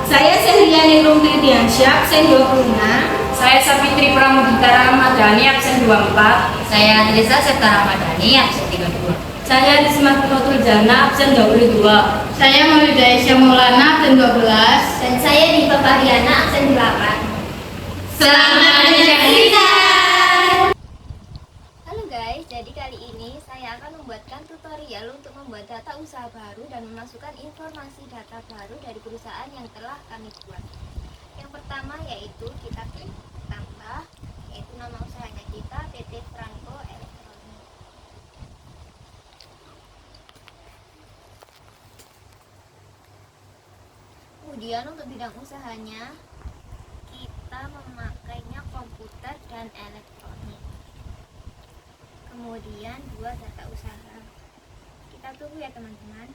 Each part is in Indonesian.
Saya Sehriani Rumpidiansyah, absen 26. Saya Sapitri Pramudita Ramadhani, absen 24. Saya Adrisa Septa Ramadhani, absen 32. Saya Risma Penotul Jana, absen 22. Saya Maulida Aisyah Maulana, absen 12. Dan saya Diva Pariana, absen 8. Selamat menyaksikan. Halo guys, jadi kali ini saya akan membuatkan tutorial untuk membuat data usaha baru dan memasukkan informasi data baru dari perusahaan yang telah kami buat. Yang pertama yaitu kita klik tambah, yaitu nama usahanya kita PT Franco Elektronik. Kemudian untuk bidang usahanya kita memakainya komputer dan elektronik. Kemudian dua data usaha. Kita tunggu ya teman-teman.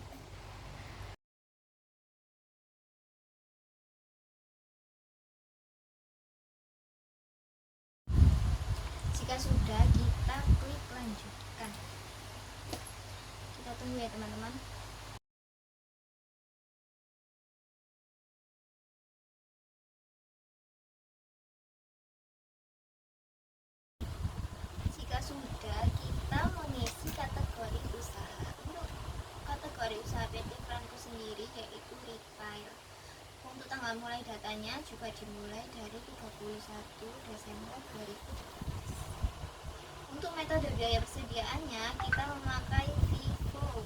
Jika sudah, kita klik lanjutkan. Kita tunggu ya teman-teman. Jika sudah, kita mengisi kategori usaha. Untuk kategori usaha PT Franco sendiri yaitu retail. Untuk tanggal mulai datanya juga dimulai dari 31 Desember 2013. Untuk metode biaya persediaannya kita memakai Vivo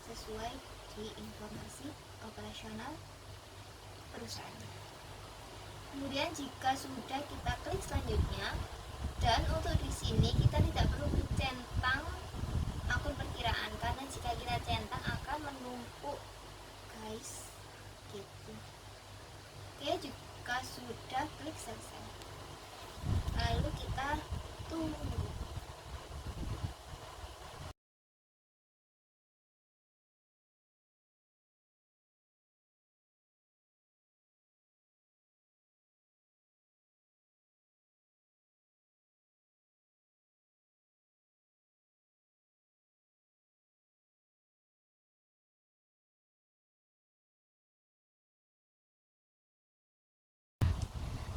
sesuai di informasi operasional perusahaan. Kemudian jika sudah, kita klik selanjutnya, dan untuk di sini kita tidak perlu mencentang akun perkiraan karena jika kita centang akan menumpuk guys gitu. Oke, jika sudah, klik selesai, lalu kita tunggu.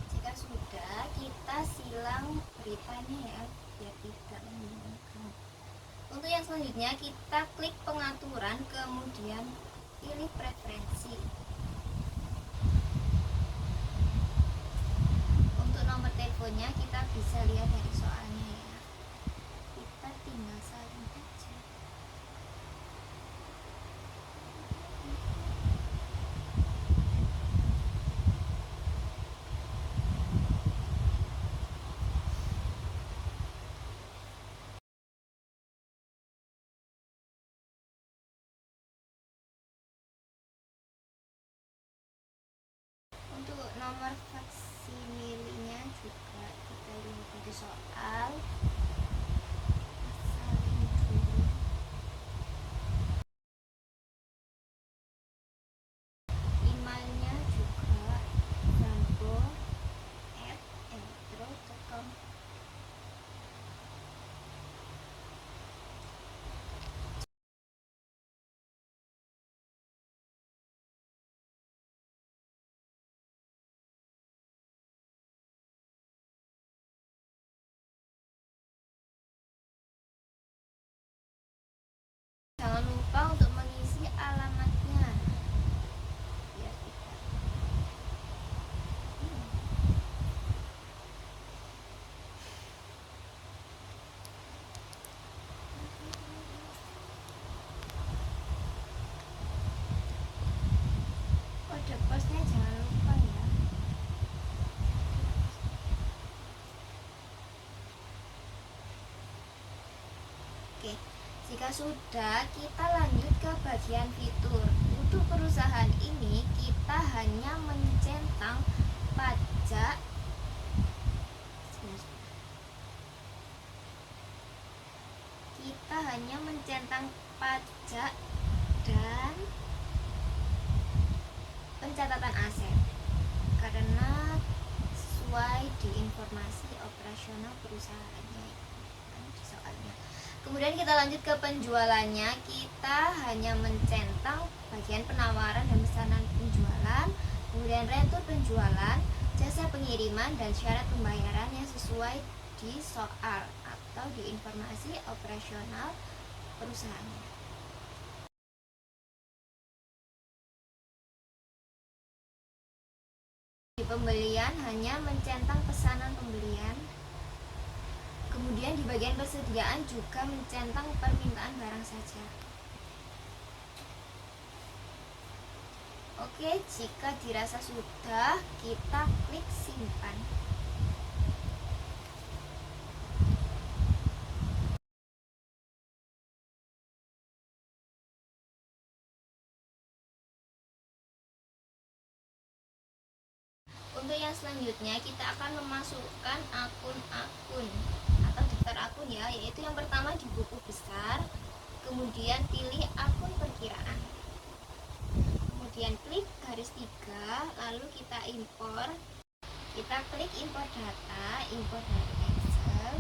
Jika sudah, kita silang beritanya ya biar tidak membingungkan. Untuk yang selanjutnya kita klik pengaturan, kemudian pilih preferensi. Untuk nomor teleponnya kita bisa lihat dari soalnya ya. Kita tinggal salin aja. Untuk nomor faksimilenya juga kita lihat dari soal. Salin dulu. Emailnya juga franco@electro.com. Jangan lupa untuk mengisi alamatnya biar tidak. Kode posnya jangan lupa ya. Oke, jika sudah, kita lanjut ke bagian fitur. Untuk perusahaan ini kita hanya mencentang pajak. Kita hanya mencentang pajak dan pencatatan aset karena sesuai di informasi operasional perusahaannya di soalnya. Kemudian kita lanjut ke penjualannya, kita hanya mencentang bagian penawaran dan pesanan penjualan, kemudian retur penjualan, jasa pengiriman, dan syarat pembayaran yang sesuai di soal atau di informasi operasional perusahaan. Di pembelian hanya mencentang pesanan pembelian. Kemudian di bagian persediaan juga mencentang permintaan barang saja. Oke, jika dirasa sudah, kita klik simpan. Untuk yang selanjutnya kita akan memasukkan akun-akun atau daftar akun ya, yaitu yang pertama di buku besar, kemudian pilih akun perkiraan, kemudian klik garis 3, lalu kita impor. Kita klik impor data, impor dari Excel,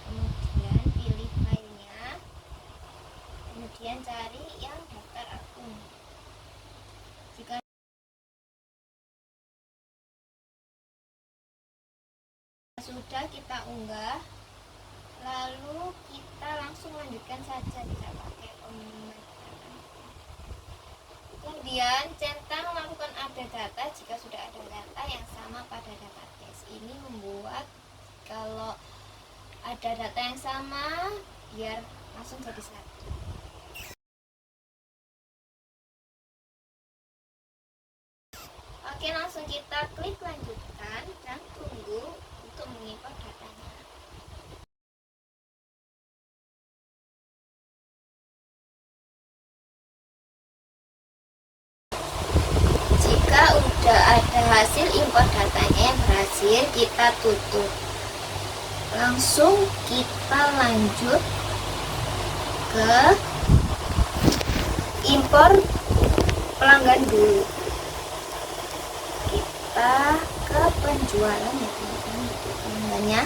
kemudian pilih filenya, kemudian cari yang daftar akun. Jika sudah, kita unggah, lalu kita langsung lanjutkan saja, tidak pakai pembayaran. Kemudian centang lakukan update data jika sudah ada data yang sama pada database. Ini membuat kalau ada data yang sama biar langsung jadi satu. Oke, langsung kita klik lanjutkan dan tunggu untuk mengimpor datanya. Jika udah ada hasil impor datanya yang berhasil, kita tutup. Langsung kita lanjut ke impor pelanggan dulu. Kita ke penjualan ya teman-teman, pelanggannya.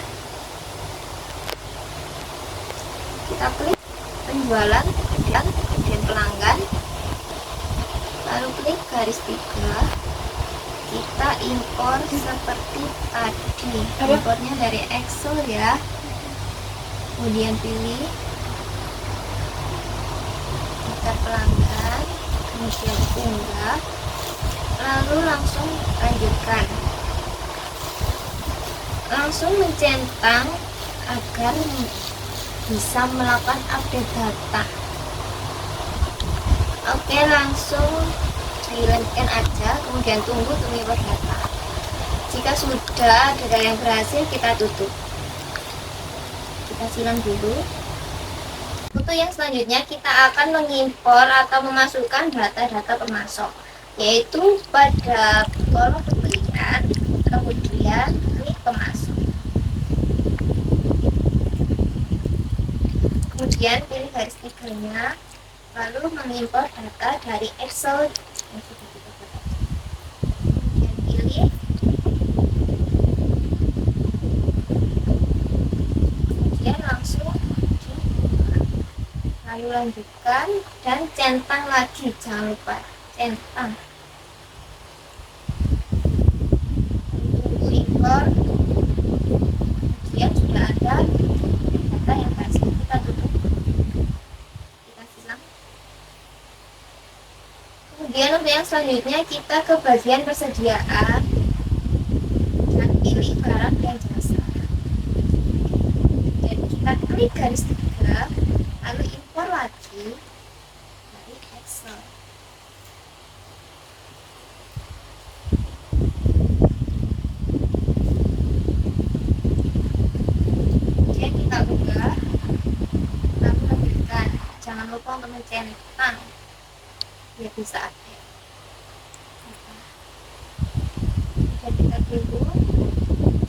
Kita klik penjualan dan pelanggan, lalu klik garis 3. Kita impor seperti tadi, impornya dari Excel ya, kemudian pilih daftar pelanggan, kemudian unggah, lalu langsung lanjutkan, langsung mencentang agar bisa melakukan update data. Oke, langsung dilanjutkan aja, kemudian tunggu untuk mengimpor data. Jika sudah data yang berhasil, kita tutup. Kita silang dulu. Untuk yang selanjutnya kita akan mengimpor atau memasukkan data-data pemasok, yaitu pada kolom pembelian, kemudian klik pemasok, kemudian pilih garis 3-nya, lalu mengimpor data dari Excel yang sudah kita buat tadi. Kemudian pilih, kemudian langsung dibuka, lalu lanjutkan dan centang lagi, jangan lupa centang. Tunggu impor, kemudian sudah ada data yang berhasil, kita tutup, kita silang. Kemudian untuk yang selanjutnya kita ke bagian persediaan dan pilih barang dan jasa. Dan kita klik garis 3, lalu impor lagi dari Excel. Kemudian kita unggah, lalu lanjutkan. Jangan lupa untuk mencentang biar bisa update. Kemudian kita tunggu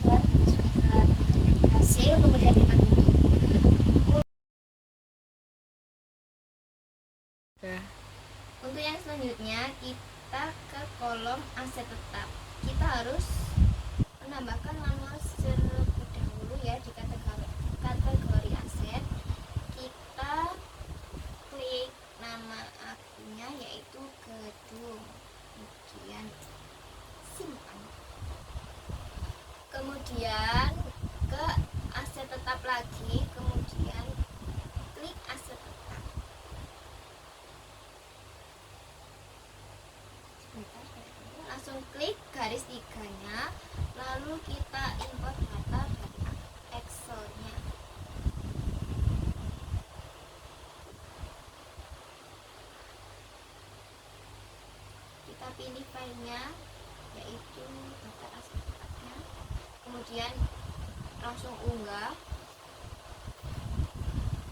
dan sudah hasil, kemudian kita tutup. Untuk yang selanjutnya kita ke kolom aset tetap. Kita harus menambahkan manual terlebih dahulu ya di kategori aset. Kita klik nama akunnya. kemudian ke aset tetap lagi, kemudian klik aset tetap. Langsung klik garis tiganya, lalu kita import data dari Excel-nya. Kita pilih filenya, yaitu daftar aset tetapnya, kemudian langsung unggah,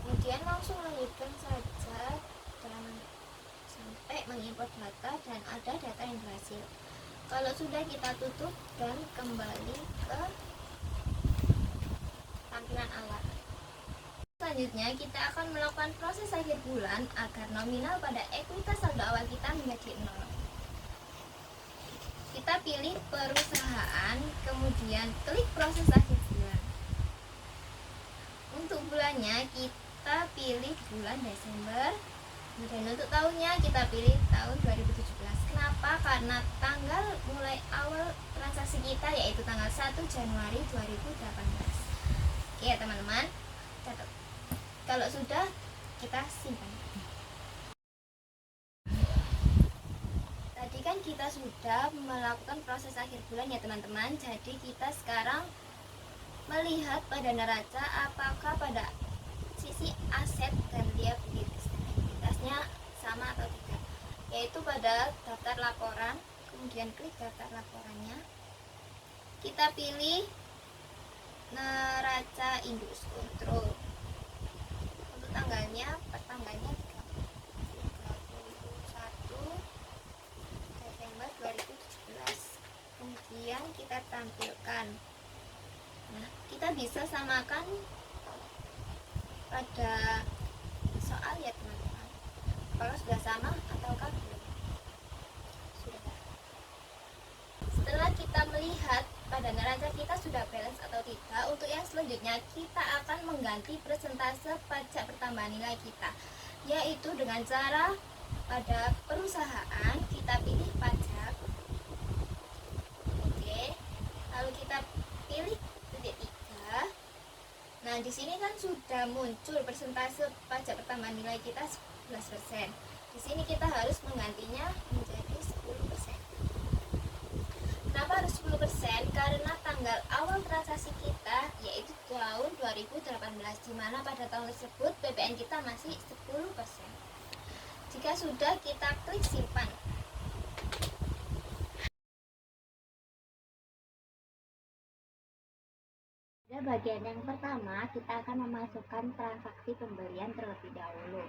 kemudian langsung lanjutkan saja dan sampai mengimport data dan ada data yang berhasil. Kalau sudah, kita tutup dan kembali ke tampilan awal. Selanjutnya kita akan melakukan proses akhir bulan agar nominal pada ekuitas saldo awal kita menjadi 0. Kita pilih perusahaan, kemudian klik proses akhir bulan. Untuk bulannya kita pilih bulan Desember, dan untuk tahunnya kita pilih tahun 2017. Kenapa? Karena tanggal mulai awal transaksi kita yaitu tanggal 1 Januari 2018. Oke ya teman-teman, catat. Kalau sudah, kita simpan. Tadi kan kita sudah melakukan proses akhir bulan ya teman-teman. Jadi kita sekarang melihat pada neraca apakah pada sisi aset dan liabilitasnya sama atau tidak, yaitu pada daftar laporan. Kemudian klik daftar laporannya, kita pilih neraca indus kontrol. Untuk tanggalnya, pertanggalnya 31 Desember 2017. Kemudian kita tampilkan. Nah, kita bisa samakan pada soal ya teman-teman, kalau sudah sama ataukah belum. Sudah. Setelah kita melihat pada neraca kita sudah balance atau tidak, untuk yang selanjutnya kita akan mengganti persentase pajak pertambahan nilai kita, yaitu dengan cara pada perusahaan kita pilih pajak. Oke, lalu kita pilih titik 3. Nah, di sini kan sudah muncul persentase pajak pertambahan nilai kita 11%. Di sini kita harus menggantinya menjadi 10%. Kenapa harus 10%? Karena tanggal awal transaksi kita yaitu tahun 2018, di mana pada tahun tersebut PPN kita masih 10%. Jika sudah, kita klik simpan. Pada bagian yang pertama, kita akan memasukkan transaksi pembelian terlebih dahulu.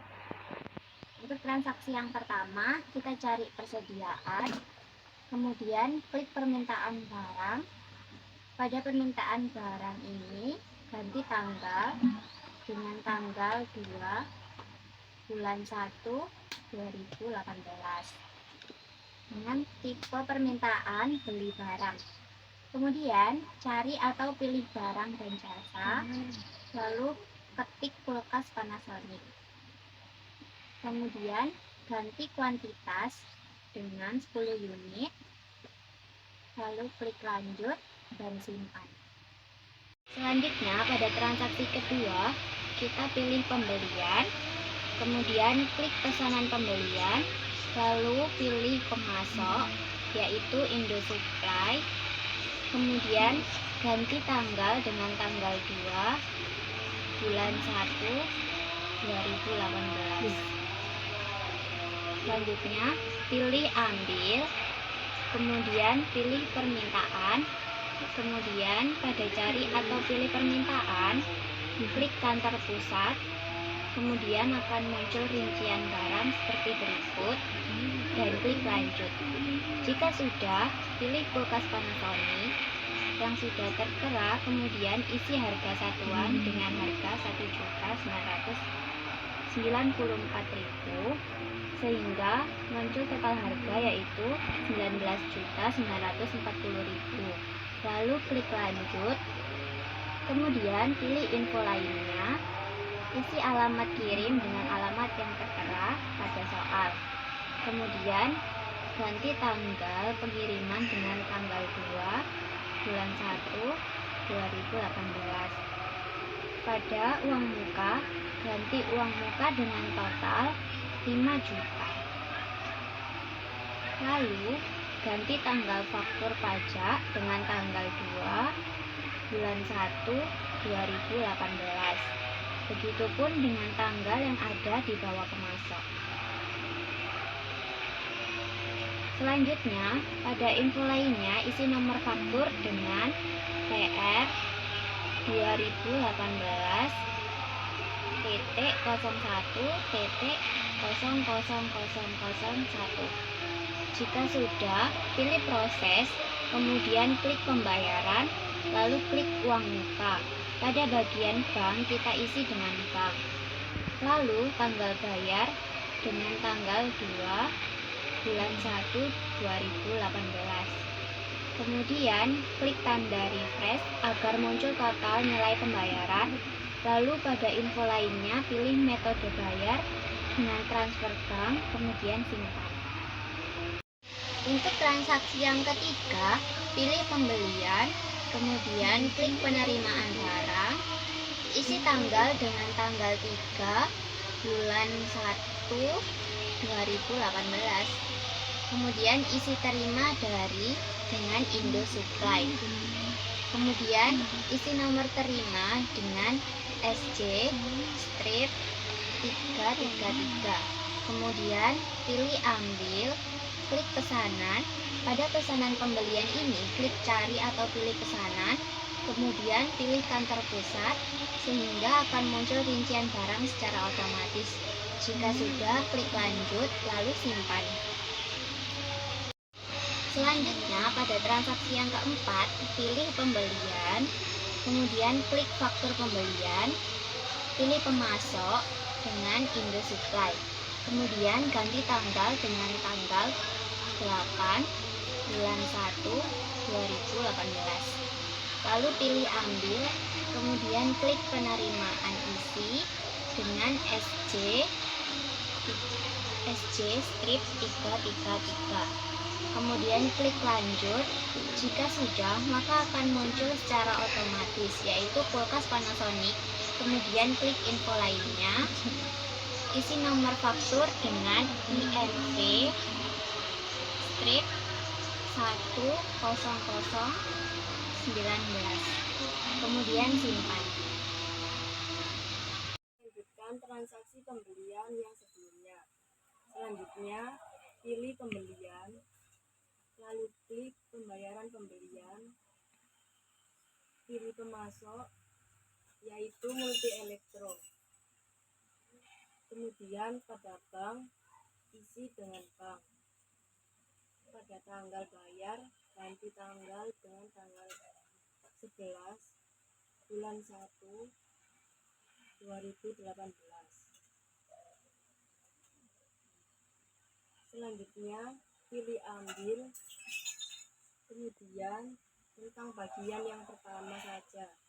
Untuk transaksi yang pertama, kita cari persediaan, kemudian klik permintaan barang. Pada permintaan barang ini, ganti tanggal dengan tanggal 2 bulan 1 2018 dengan tipe permintaan beli barang. Kemudian cari atau pilih barang dan jasa, lalu ketik kulkas Panasonic. Kemudian ganti kuantitas dengan 10 unit, lalu klik lanjut dan simpan. Selanjutnya pada transaksi kedua, kita pilih pembelian, kemudian klik pesanan pembelian, lalu pilih pemasok yaitu Indosupply. Kemudian ganti tanggal dengan tanggal 2 bulan 1 2018. Selanjutnya pilih ambil, kemudian pilih permintaan, kemudian pada cari atau pilih permintaan, klik kantor pusat, kemudian akan muncul rincian barang seperti berikut dan klik lanjut. Jika sudah, pilih kulkas Panasonic yang sudah tertera, kemudian isi harga satuan dengan harga 1.994.000 sehingga muncul total harga yaitu 19.940.000. Lalu klik lanjut, kemudian pilih info lainnya, isi alamat kirim dengan alamat yang tertera pada soal. Kemudian ganti tanggal pengiriman dengan tanggal 2 bulan 1 2018. Pada uang muka, ganti uang muka dengan total 5 juta. Lalu, ganti tanggal faktur pajak dengan tanggal 2 bulan 1 2018. Begitupun dengan tanggal yang ada di bawah pemasok. Selanjutnya, pada info lainnya isi nomor faktur dengan TR 2018 titik 01 titik 00001. Jika sudah, pilih proses, kemudian klik pembayaran, lalu klik uang muka. Pada bagian bank kita isi dengan bank. Lalu tanggal bayar dengan tanggal 2 bulan 1 2018. Kemudian klik tanda refresh agar muncul total nilai pembayaran. Lalu pada info lainnya pilih metode bayar dengan transfer bank, kemudian simpan. Untuk transaksi yang ketiga, pilih pembelian, kemudian klik penerimaan barang, isi tanggal dengan tanggal 3 bulan 1 2018. Kemudian isi terima dari dengan Indo Supply. Kemudian isi nomor terima dengan SJ strip 333. Kemudian pilih ambil, klik pesanan. Pada pesanan pembelian ini, klik cari atau pilih pesanan, kemudian pilih kantor pusat, sehingga akan muncul rincian barang secara otomatis. Jika sudah, klik lanjut, lalu simpan. Selanjutnya, pada transaksi yang keempat, pilih pembelian, kemudian klik faktur pembelian, pilih pemasok dengan Indo Supply, kemudian ganti tanggal dengan tanggal 8 bulan 1 2018. Lalu pilih ambil, kemudian klik penerimaan isi dengan SJ strip 333. Kemudian klik lanjut. Jika sudah, maka akan muncul secara otomatis, yaitu kulkas Panasonic. Kemudian klik info lainnya, isi nomor faktur dengan INV strip 10019. Kemudian simpan. Lanjutkan transaksi pembelian yang sebelumnya. Selanjutnya, pilih pembelian, lalu klik pembayaran pembelian, pilih pemasok, yaitu Multi Elektro. Kemudian pada bank, isi dengan bank. Pada tanggal bayar, ganti tanggal dengan tanggal 11 bulan 1 2018. Selanjutnya, pilih ambil, kemudian tentang bagian yang pertama saja,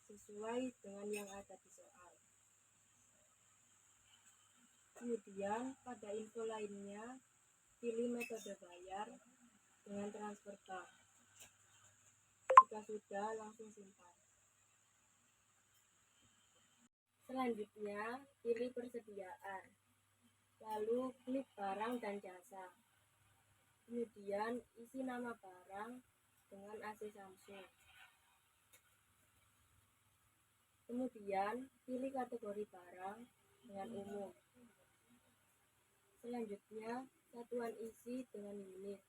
sesuai dengan yang ada di soal. Kemudian pada info lainnya, pilih metode bayar dengan transfer bank. Jika sudah, langsung simpan. Selanjutnya, pilih persediaan, lalu klik barang dan jasa. Kemudian isi nama barang dengan AC Samsung. Kemudian pilih kategori barang dengan umum. Selanjutnya, satuan isi dengan unit.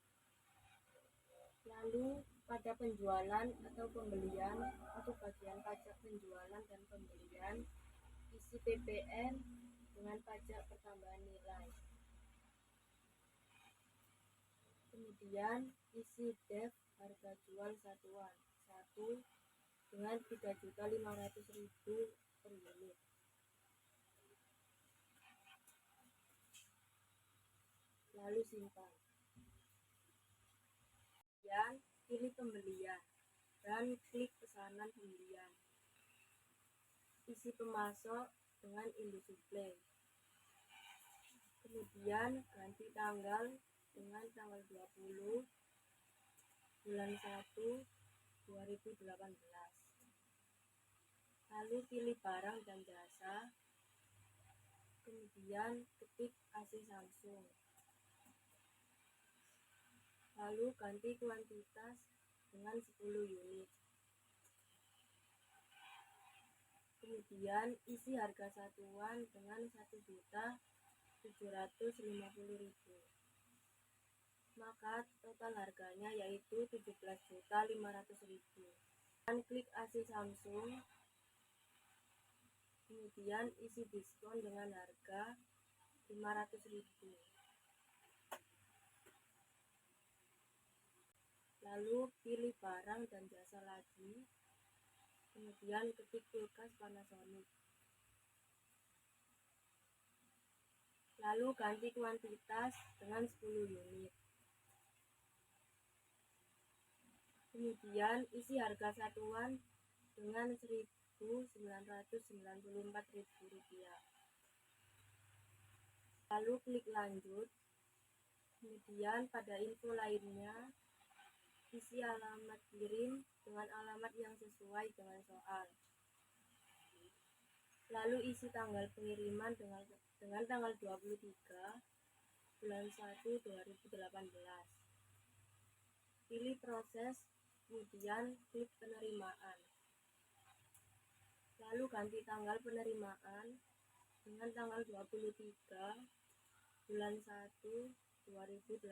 Lalu pada penjualan atau pembelian, untuk bagian pajak penjualan dan pembelian, isi PPN dengan pajak pertambahan nilai. Kemudian isi DEF harga jual satuan 1 dengan 3.500.000 per unit. Lalu simpan. Kemudian pilih pembelian dan klik pesanan pembelian. Isi pemasok dengan Indo Supply. Kemudian ganti tanggal dengan tanggal 20 bulan 1 2018. Lalu pilih barang dan jasa, kemudian ketik AC Samsung. Lalu ganti kuantitas dengan 10 unit. Kemudian isi harga satuan dengan 1.750.000. Maka total harganya yaitu 17.500.000. Dan klik AC Samsung. Kemudian isi diskon dengan harga 500.000. Lalu pilih barang dan jasa lagi. Kemudian ketik kulkas Panasonic. Lalu ganti kuantitas dengan 10 unit. Kemudian isi harga satuan dengan Rp1.994.000. Lalu klik lanjut. Kemudian pada info lainnya, isi alamat kirim dengan alamat yang sesuai dengan soal. Lalu isi tanggal pengiriman dengan tanggal 23 bulan 1 2018. Pilih proses, kemudian klik penerimaan. Lalu ganti tanggal penerimaan dengan tanggal 23 bulan 1 2018.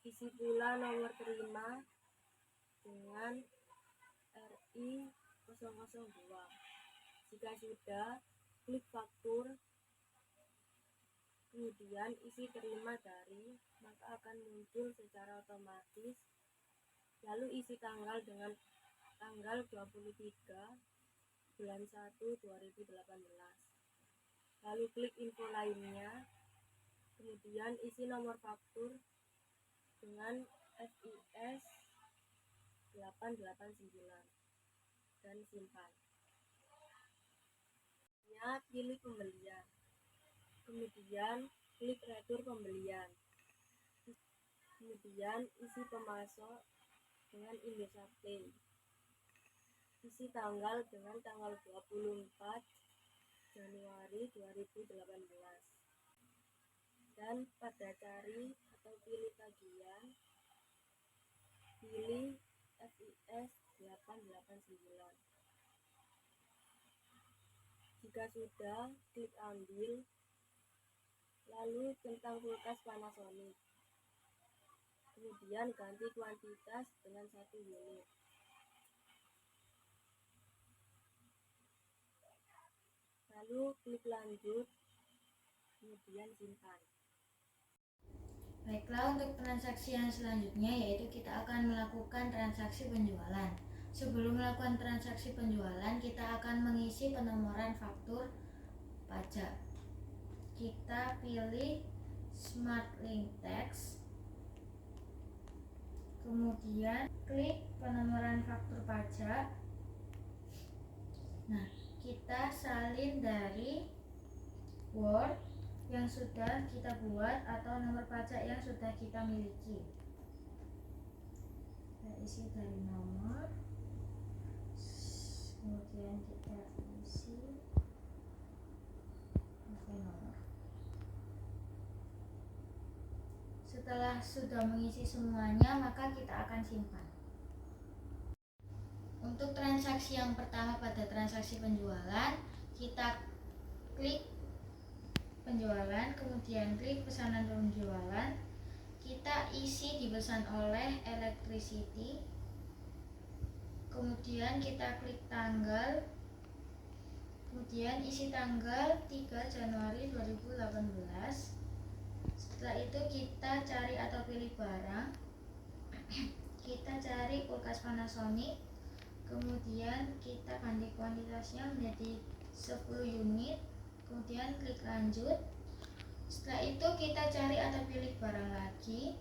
Isi pula nomor terima dengan RI002. Jika sudah, klik faktur, kemudian isi terima dari, maka akan muncul secara otomatis. Lalu isi tanggal dengan tanggal 23 bulan 1 2018. Lalu klik info lainnya, kemudian isi nomor faktur dengan FIS 889 dan simpan. Pilih pembelian, kemudian klik retur pembelian. Kemudian isi pemasok dengan Indosat Pay. Isi tanggal dengan tanggal 24 Januari 2018. Dan pada cari atau pilih tagihan, pilih FIS 889. Jika sudah, klik ambil, lalu centang kulkas Panasonic. Kemudian ganti kuantitas dengan 1 unit. Lalu klik lanjut, kemudian simpan. Baiklah, untuk transaksi yang selanjutnya yaitu kita akan melakukan transaksi penjualan. Sebelum melakukan transaksi penjualan, kita akan mengisi penomoran faktur pajak. Kita pilih Smart Link Text. Kemudian klik penomoran faktur pajak. Nah, kita salin dari Word yang sudah kita buat atau nomor pajak yang sudah kita miliki. Kita isi dari nomor, kemudian kita isi nomor. Setelah sudah mengisi semuanya, maka kita akan simpan. Untuk transaksi yang pertama pada transaksi penjualan, kita klik penjualan, kemudian klik pesanan penjualan. Kita isi dipesan oleh Electricity. Kemudian kita klik tanggal. Kemudian isi tanggal 3 Januari 2018. Setelah itu kita cari atau pilih barang. Kita cari kulkas Panasonic. Kemudian kita ganti kuantitasnya menjadi 10 unit. Kemudian klik lanjut. Setelah itu kita cari atau pilih barang lagi.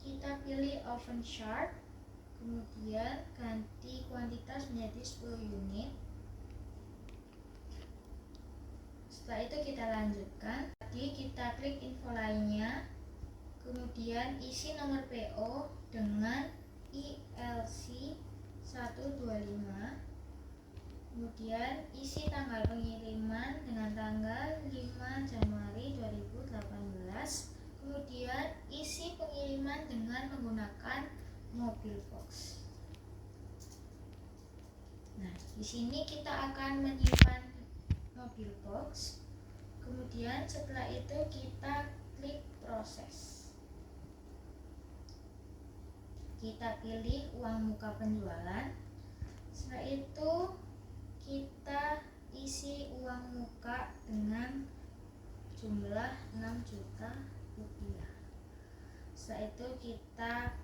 Kita pilih oven shark. Kemudian ganti kuantitas menjadi 10 unit. Setelah itu kita lanjutkan. Tadi kita klik info lainnya. Kemudian isi nomor PO dengan ILC 125. Kemudian isi tanggal pengiriman dengan tanggal 5 Januari 2018. Kemudian isi pengiriman dengan menggunakan mobil box. Nah, di sini kita akan menyimpan mobil box. Kemudian setelah itu kita klik proses. Kita pilih uang muka penjualan. Setelah itu kita isi uang muka dengan jumlah 6 juta rupiah. Setelah itu kita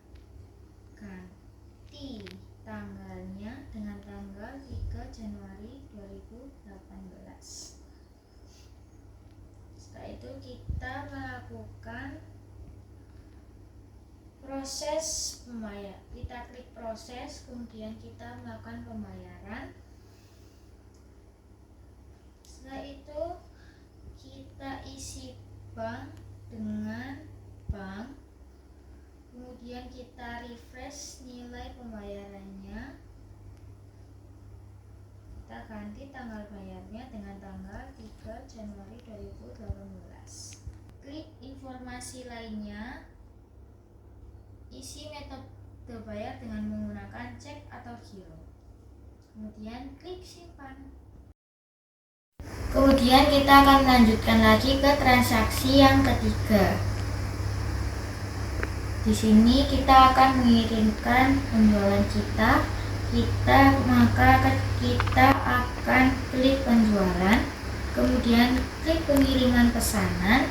ganti tanggalnya dengan tanggal 3 Januari 2018. Setelah itu kita melakukan proses pembayar. Kita klik proses, kemudian kita melakukan pembayaran. Setelah itu kita isi bank dengan bank. Kemudian kita refresh nilai pembayarannya. Kita ganti tanggal bayarnya dengan tanggal 3 Januari 2018. Klik informasi lainnya. Isi metode bayar dengan menggunakan cek atau giro. Kemudian klik simpan. Kemudian kita akan melanjutkan lagi ke transaksi yang ketiga. Di sini kita akan mengirimkan penjualan kita. Maka kita akan klik penjualan, kemudian klik pengiriman pesanan.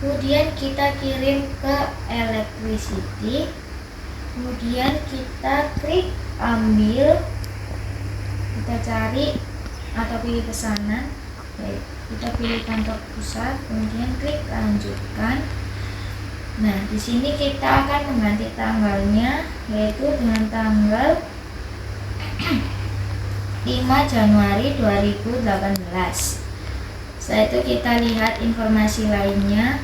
Kemudian kita kirim ke electricity. Kemudian kita klik ambil. Kita cari atau pilih pesanan. Kita pilih kantor pusat. Kemudian klik lanjutkan. Nah, di sini kita akan mengganti tanggalnya, yaitu dengan tanggal 5 Januari 2018. Setelah itu kita lihat informasi lainnya,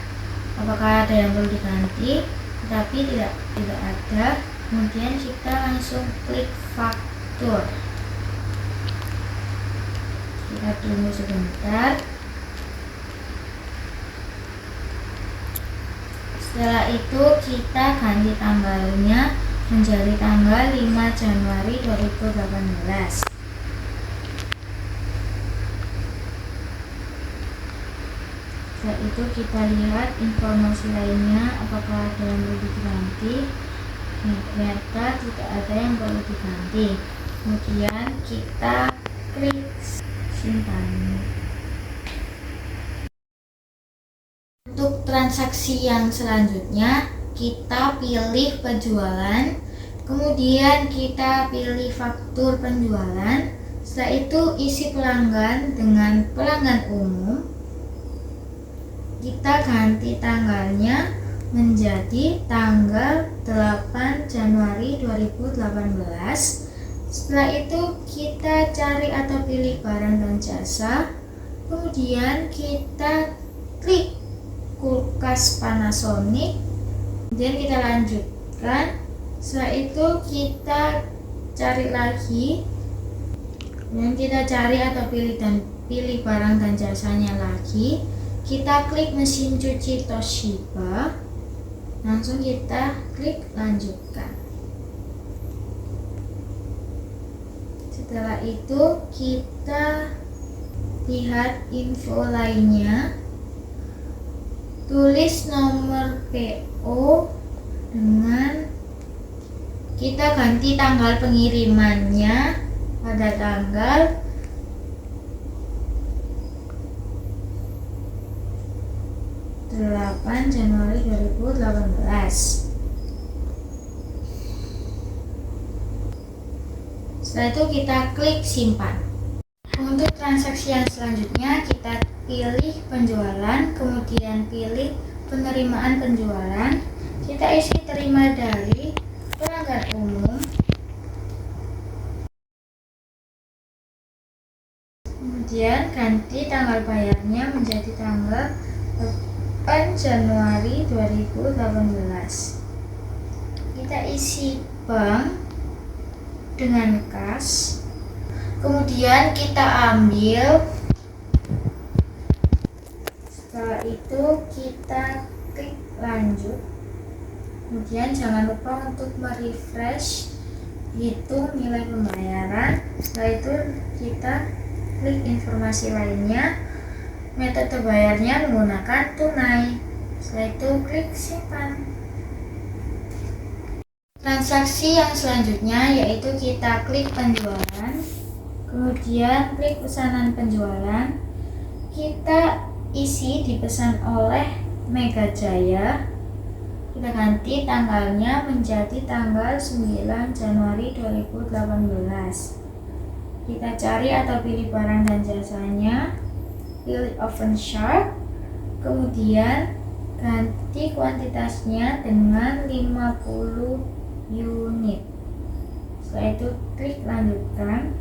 apakah ada yang perlu diganti, tapi tidak ada. Kemudian kita langsung klik faktur. Kita tunggu sebentar. Setelah itu kita ganti tanggalnya menjadi tanggal 5 Januari 2018. Setelah itu kita lihat informasi lainnya, apakah ada yang perlu diganti. Ternyata tidak ada yang perlu diganti. Kemudian kita klik simpan. Untuk transaksi yang selanjutnya, kita pilih penjualan, kemudian kita pilih faktur penjualan. Setelah itu isi pelanggan dengan pelanggan umum. Kita ganti tanggalnya menjadi tanggal 8 Januari 2018. Setelah itu kita cari atau pilih barang dan jasa. Kemudian kita klik kulkas Panasonic. Kemudian kita lanjutkan. Setelah itu kita cari lagi. Kemudian kita cari atau pilih barang dan jasanya lagi. Kita klik mesin cuci Toshiba. Langsung kita klik lanjutkan. Setelah itu kita lihat info lainnya. Tulis nomor PO dengan kita ganti tanggal pengirimannya pada tanggal 8 Januari 2018. Setelah itu kita klik simpan. Untuk transaksi yang selanjutnya kita pilih penjualan, kemudian pilih penerimaan penjualan. Kita isi terima dari pelanggan umum. Kemudian ganti tanggal bayarnya menjadi tanggal 8 Januari 2018. Kita isi bank dengan kas. Kemudian kita ambil. Setelah itu kita klik lanjut. Kemudian jangan lupa untuk merefresh, hitung nilai pembayaran. Setelah itu kita klik informasi lainnya. Metode bayarnya menggunakan tunai. Setelah itu klik simpan. Transaksi yang selanjutnya yaitu kita klik penjualan, kemudian klik pesanan penjualan. Kita isi dipesan oleh Mega Jaya. Kita ganti tanggalnya menjadi tanggal 9 Januari 2018. Kita cari atau pilih barang dan jasanya, pilih Oven Sharp, kemudian ganti kuantitasnya dengan 50 unit. Setelah itu klik lanjutkan.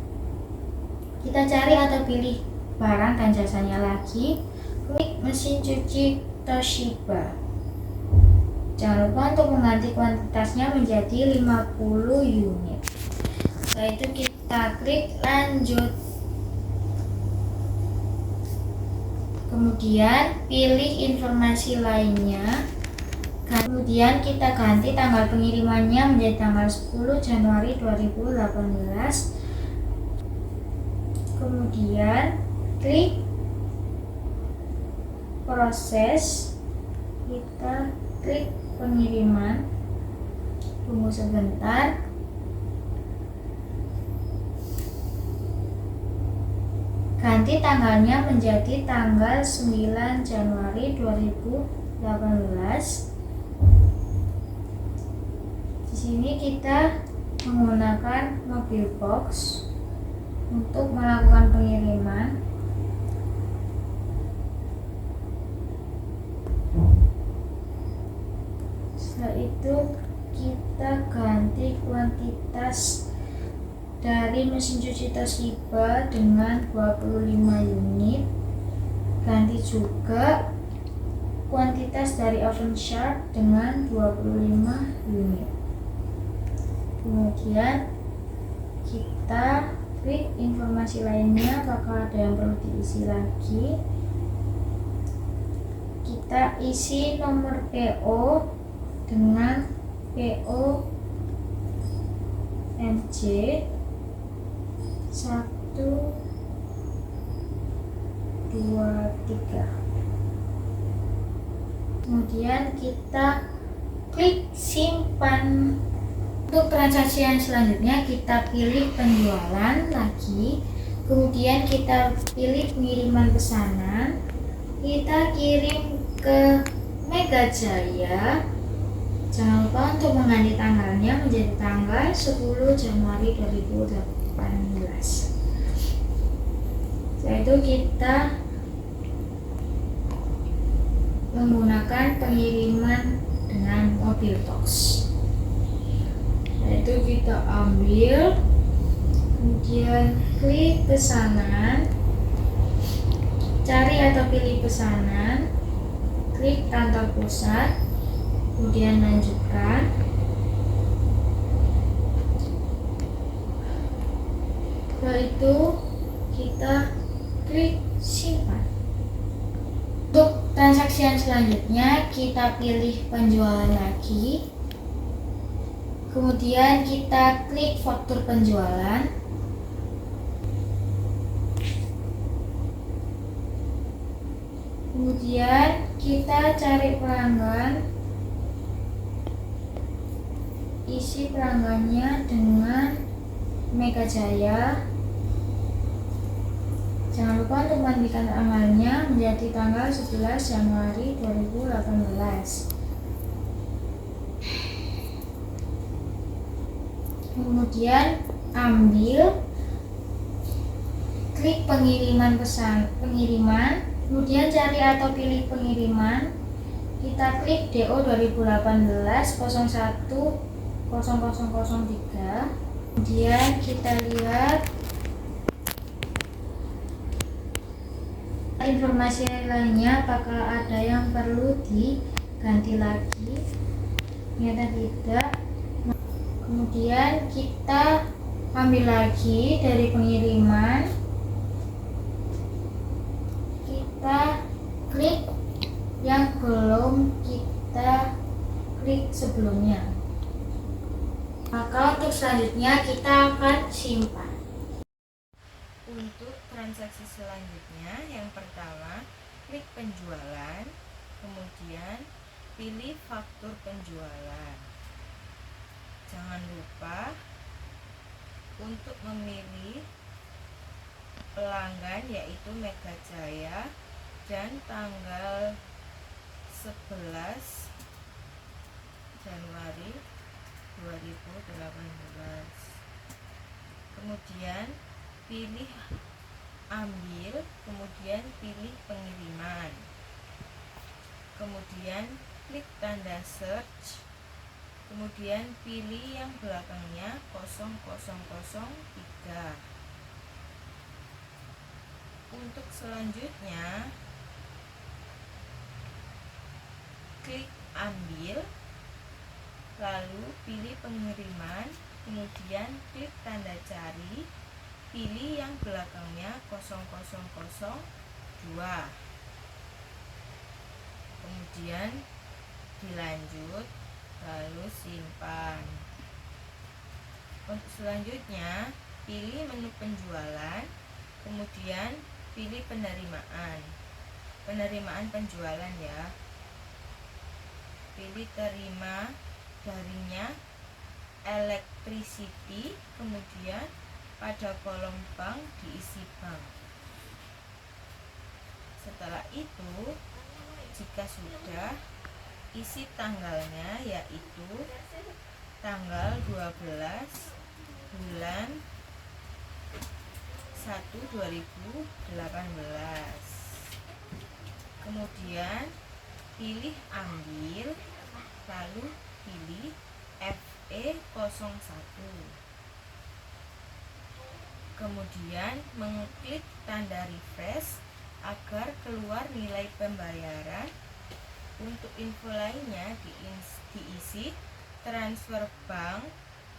Kita cari atau pilih barang dan jasanya lagi, klik mesin cuci Toshiba. Jangan lupa untuk mengganti kuantitasnya menjadi 50 unit. Setelah itu kita klik lanjut. Kemudian pilih informasi lainnya. Kemudian kita ganti tanggal pengirimannya menjadi tanggal 10 Januari 2018. Kemudian klik proses. Kita klik pengiriman. Tunggu sebentar. Ganti tanggalnya menjadi tanggal 9 Januari 2018. Di sini kita menggunakan mobil box untuk melakukan pengiriman. Setelah itu kita ganti kuantitas dari mesin cuci Toshiba dengan 25 unit. Ganti juga kuantitas dari Oven Sharp dengan 25 unit. Kemudian kita klik informasi lainnya, apakah ada yang perlu diisi lagi. Kita isi nomor PO dengan PO MC 1, 2, 3. Kemudian kita klik simpan. Untuk transaksi yang selanjutnya kita pilih penjualan lagi. Kemudian kita pilih pengiriman pesanan. Kita kirim ke Mega Jaya. Jangan lupa untuk mengganti tanggalnya menjadi tanggal 10 Januari 2018. Setelah itu kita menggunakan pengiriman dengan mobil box. Setelah itu kita ambil, kemudian klik pesanan, cari atau pilih pesanan, klik kantor pusat, kemudian lanjutkan. Setelah itu kita klik simpan. Untuk transaksi yang selanjutnya kita pilih penjualan lagi. Kemudian kita klik faktur penjualan. Kemudian kita cari pelanggan. Isi pelanggannya dengan Mega Jaya. Jangan lupa untuk menggantikan tanggalnya menjadi tanggal 11 Januari 2018. Kemudian ambil, klik pengiriman pengiriman, kemudian cari atau pilih pengiriman. Kita klik DO 2018 01 0003. Kemudian kita lihat informasi lainnya, apakah ada yang perlu diganti lagi. Ternyata tidak. Kemudian kita ambil lagi dari pengiriman, kita klik yang belum kita klik sebelumnya. Maka untuk selanjutnya kita akan simpan. Untuk transaksi selanjutnya, yang pertama klik penjualan, kemudian pilih faktur penjualan. Jangan lupa untuk memilih pelanggan yaitu Mega Jaya dan tanggal 11 Januari 2018. Kemudian pilih ambil, kemudian pilih pengiriman, kemudian klik tanda search, kemudian pilih yang belakangnya 0003. Untuk selanjutnya klik ambil, lalu pilih pengiriman, kemudian klik tanda cari, pilih yang belakangnya 0002, kemudian dilanjut, lalu simpan. Untuk selanjutnya pilih menu penjualan, kemudian pilih penerimaan penjualan ya, pilih terima darinya electricity, kemudian pada kolom bank diisi bank. Setelah itu, jika sudah, isi tanggalnya yaitu tanggal 12 bulan 1 2018. Kemudian pilih ambil, lalu pilih FE01. Kemudian mengklik tanda refresh agar keluar nilai pembayaran. Untuk info lainnya diisi transfer bank.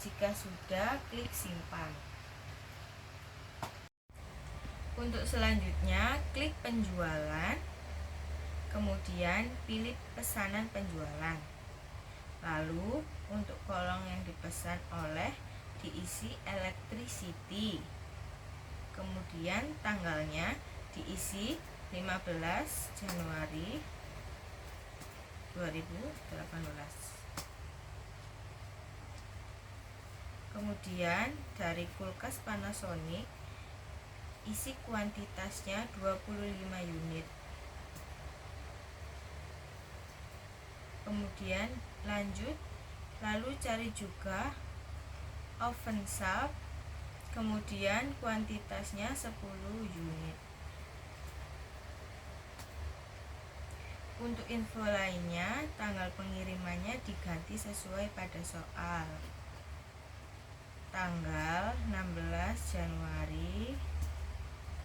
Jika sudah, klik simpan. Untuk selanjutnya klik penjualan, kemudian pilih pesanan penjualan. Lalu untuk kolom yang dipesan oleh diisi electricity, kemudian tanggalnya diisi 15 Januari 2018. Kemudian dari kulkas Panasonic, isi kuantitasnya 25 unit. Kemudian lanjut, lalu cari juga oven safe, kemudian kuantitasnya 10 unit. Untuk info lainnya, tanggal pengirimannya diganti sesuai pada soal. Tanggal 16 Januari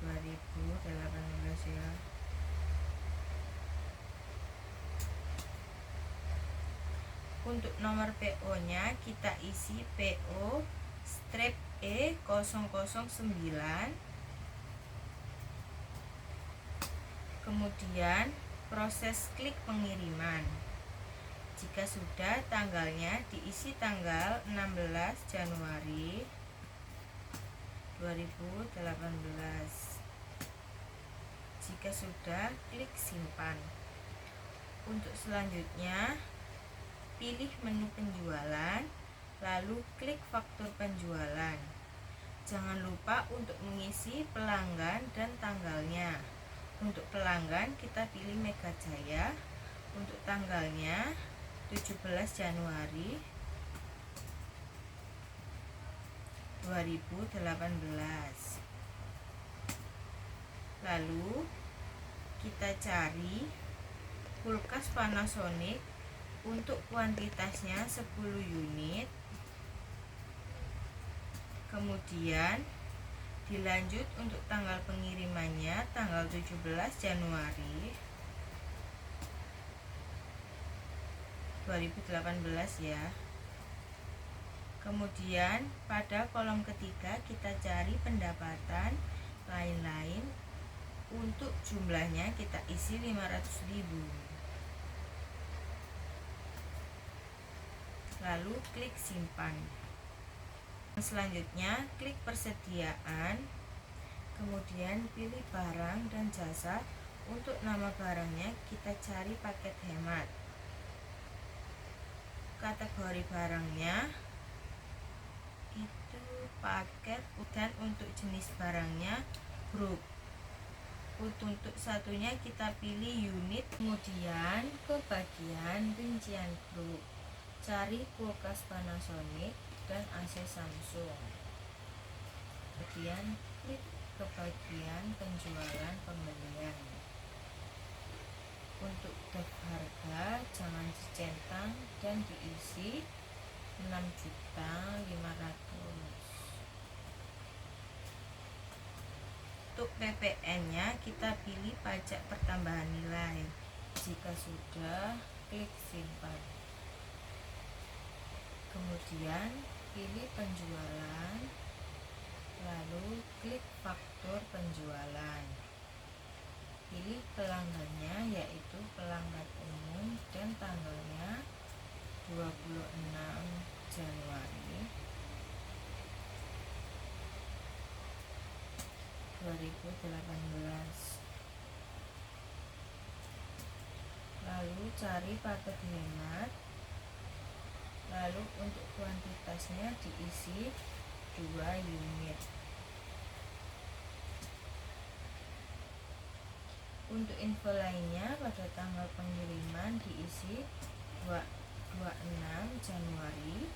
2018 ya. Untuk nomor PO-nya kita isi PO strip E009. Kemudian proses klik pengiriman. Jika sudah, tanggalnya diisi tanggal 16 Januari 2018. Jika sudah, klik simpan. Untuk selanjutnya pilih menu penjualan, lalu klik faktur penjualan. Jangan lupa untuk mengisi pelanggan dan tanggalnya. Untuk pelanggan kita pilih Mega Jaya. Untuk tanggalnya 17 Januari 2018. Lalu kita cari kulkas Panasonic untuk kuantitasnya 10 unit. Kemudian dilanjut untuk tanggal pengirimannya tanggal 17 Januari 2018 ya. Kemudian pada kolom ketiga kita cari pendapatan lain-lain. Untuk jumlahnya kita isi 500.000. Lalu klik simpan. Selanjutnya klik persediaan, kemudian pilih barang dan jasa. Untuk nama barangnya kita cari paket hemat. Kategori barangnya itu paket, dan untuk jenis barangnya grup. Untuk satunya kita pilih unit. Kemudian ke bagian rincian grup, cari kulkas Panasonic dan AC Samsung. Kemudian klik ke bagian penjualan pembelian. Untuk tab harga jangan dicentang dan diisi 6.500.000. Untuk PPN-nya kita pilih pajak pertambahan nilai. Jika sudah, klik simpan. Kemudian pilih penjualan, lalu klik faktur penjualan. Pilih pelanggannya, yaitu pelanggan umum, dan tanggalnya 26 Januari 2018. Lalu cari paket hemat. Lalu untuk kuantitasnya diisi 2 unit. Untuk info lainnya pada tanggal pengiriman diisi 26 Januari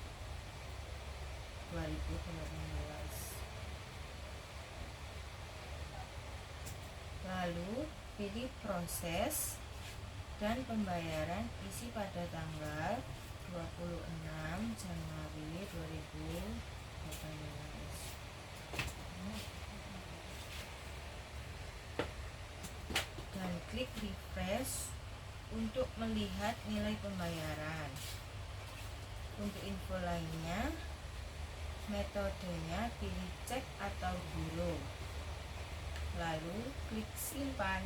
2018. Lalu pilih proses dan pembayaran, isi pada tanggal 26 Januari 2018. Dan klik refresh untuk melihat nilai pembayaran. Untuk info lainnya, metodenya pilih cek atau giro, lalu klik simpan.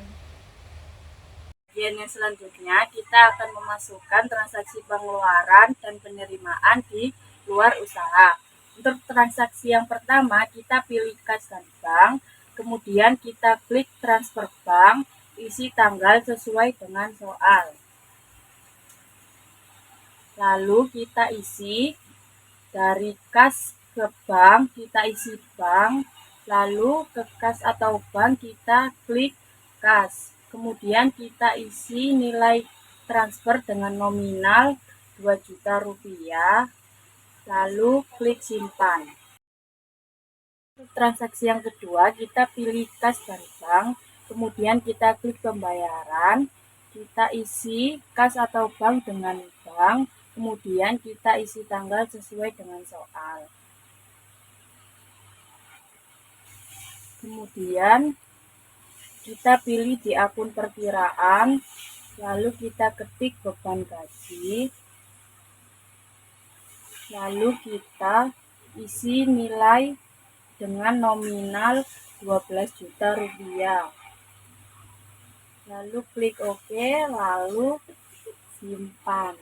Bagian yang selanjutnya kita akan memasukkan transaksi pengeluaran dan penerimaan di luar usaha. Untuk transaksi yang pertama kita pilih kas dan bank, kemudian kita klik transfer bank, isi tanggal sesuai dengan soal. Lalu kita isi dari kas ke bank, kita isi bank, lalu ke kas atau bank kita klik kas. Kemudian kita isi nilai transfer dengan nominal 2 juta rupiah, lalu klik simpan. Untuk transaksi yang kedua kita pilih kas dan bank, kemudian kita klik pembayaran, kita isi kas atau bank dengan bank, kemudian kita isi tanggal sesuai dengan soal. Kemudian kita pilih di akun perkiraan, lalu kita ketik beban gaji, lalu kita isi nilai dengan nominal 12 juta rupiah. Lalu klik OK, lalu simpan.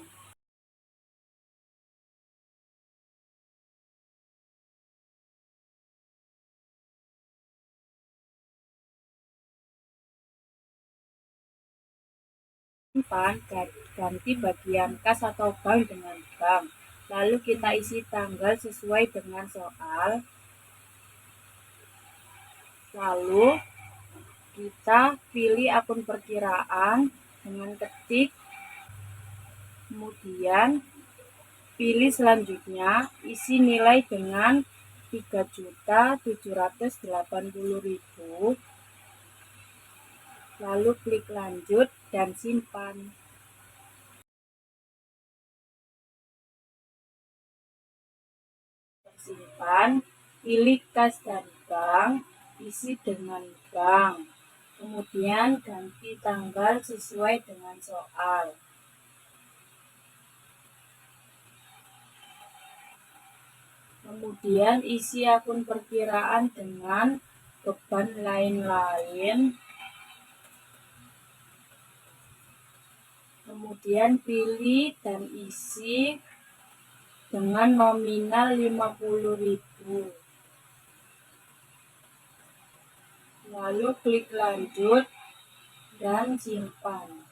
Simpan, ganti bagian kas atau bank dengan bank. Lalu kita isi tanggal sesuai dengan soal. Lalu kita pilih akun perkiraan dengan ketik, kemudian pilih selanjutnya isi nilai dengan 3.780.000, lalu klik lanjut dan simpan. Simpan, pilih kas dan bank, isi dengan bank, kemudian ganti tanggal sesuai dengan soal. Kemudian isi akun perkiraan dengan beban lain-lain. Kemudian pilih dan isi dengan nominal 50.000. Lalu klik lanjut dan simpan.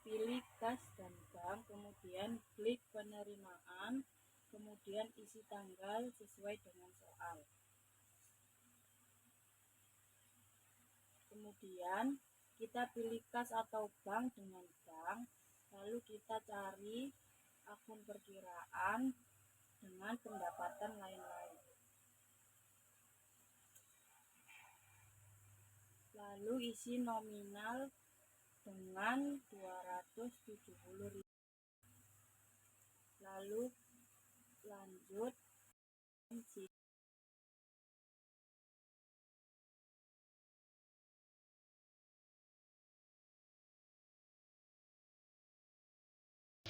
Pilih kas dan bank, kemudian klik penerimaan, kemudian isi tanggal sesuai dengan soal. Kemudian kita pilih kas atau bank dengan bank, lalu kita cari akun perkiraan dengan pendapatan lain-lain. Lalu isi nominal dengan 270.000. Lalu lanjut.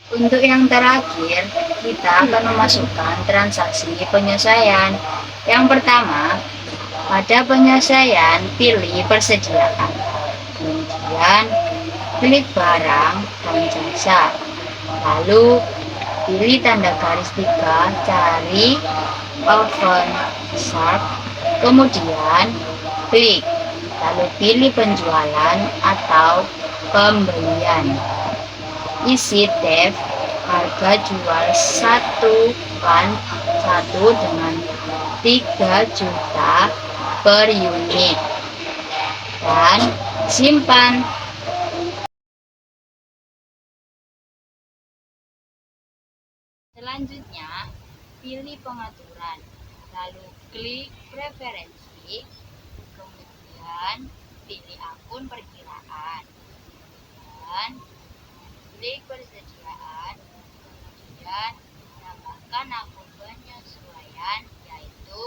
Untuk yang terakhir, kita akan memasukkan transaksi penyesuaian. Yang pertama, pada penyesuaian, pilih persediaan. Kemudian, klik barang dan jasa. Lalu, pilih tanda garis 3, cari open sharp. Kemudian, klik. Lalu pilih penjualan atau pembelian. Isi tab harga jual 1 dengan 3 juta per unit dan simpan. Selanjutnya, pilih pengaturan, lalu klik preferensi, kemudian pilih akun perkiraan dan klik persediaan, kemudian tambahkan akun penyesuaian yaitu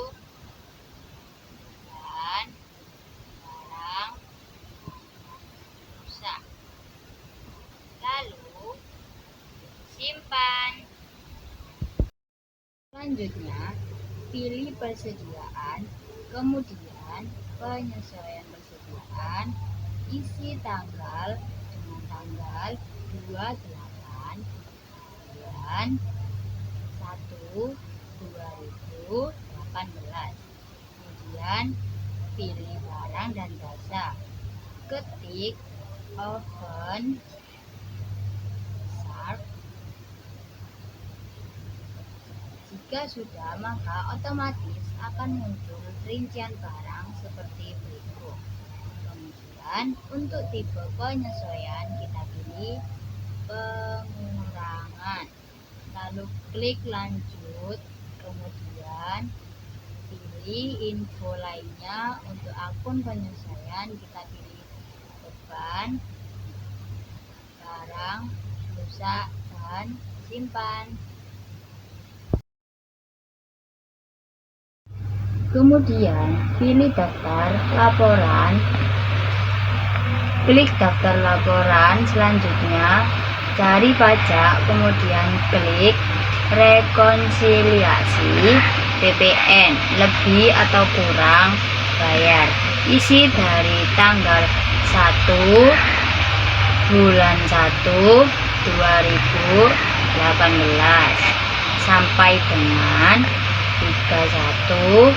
dan barang rusak. Lalu simpan. Selanjutnya pilih persediaan, kemudian penyesuaian persediaan, isi tanggal dengan tanggal 28 bulan 1 2018. Kemudian pilih barang dan jasa, ketik open sharp. Jika sudah, maka otomatis akan muncul rincian barang seperti berikut. Kemudian untuk tipe penyesuaian kita pilih pengurangan, lalu klik lanjut, kemudian pilih info lainnya. Untuk akun penyesuaian kita pilih beban, barang rusak dan simpan. Kemudian pilih daftar laporan, klik daftar laporan. Selanjutnya cari pajak, kemudian klik rekonsiliasi PPN, lebih atau kurang bayar. Isi dari tanggal 1 bulan 1 2018 sampai dengan 31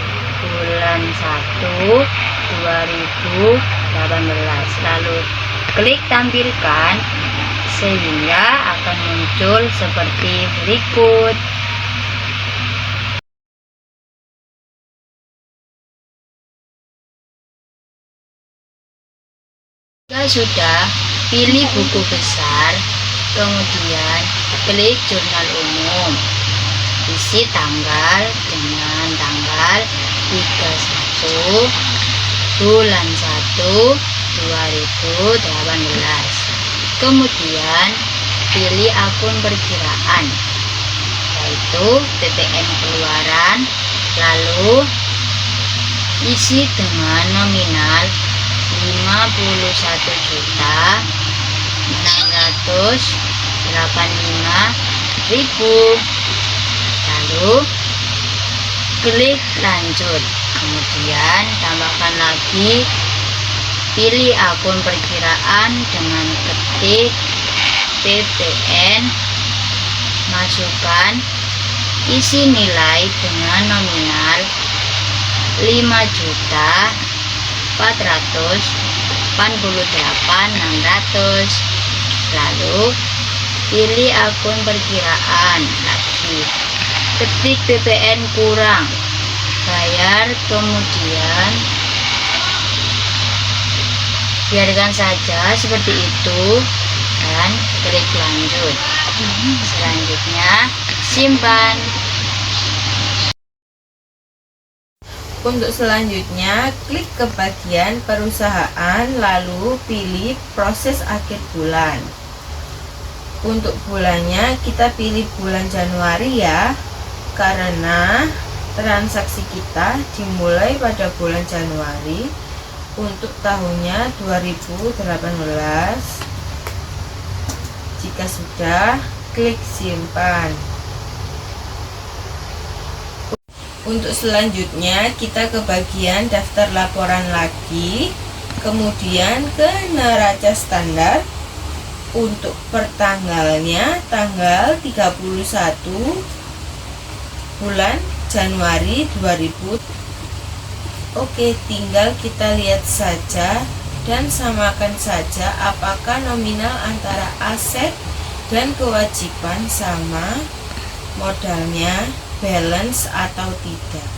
bulan 1 2018. Lalu klik tampilkan sehingga akan muncul seperti berikut. Jika sudah, pilih buku besar, kemudian klik jurnal umum. Isi tanggal dengan tanggal 31 bulan 1 2018. Kemudian pilih akun perkiraan yaitu PPN keluaran, lalu isi dengan nominal 51.685.000. itu klik lanjut, kemudian tambahkan lagi, pilih akun perkiraan dengan ketik PPN, masukkan isi nilai dengan nominal 5.488.600, lalu pilih akun perkiraan lagi, ketik PPN kurang, bayar, kemudian biarkan saja seperti itu dan klik lanjut. Selanjutnya simpan. Untuk selanjutnya, klik ke bagian perusahaan, lalu pilih proses akhir bulan. Untuk bulannya kita pilih bulan Januari ya, karena transaksi kita dimulai pada bulan Januari. Untuk tahunnya 2018. Jika sudah, klik simpan. Untuk selanjutnya kita ke bagian daftar laporan lagi, kemudian ke neraca standar. Untuk pertanggalnya tanggal 31 bulan Januari 2000. Oke, tinggal kita lihat saja dan samakan saja apakah nominal antara aset dan kewajiban sama, modalnya balance atau tidak.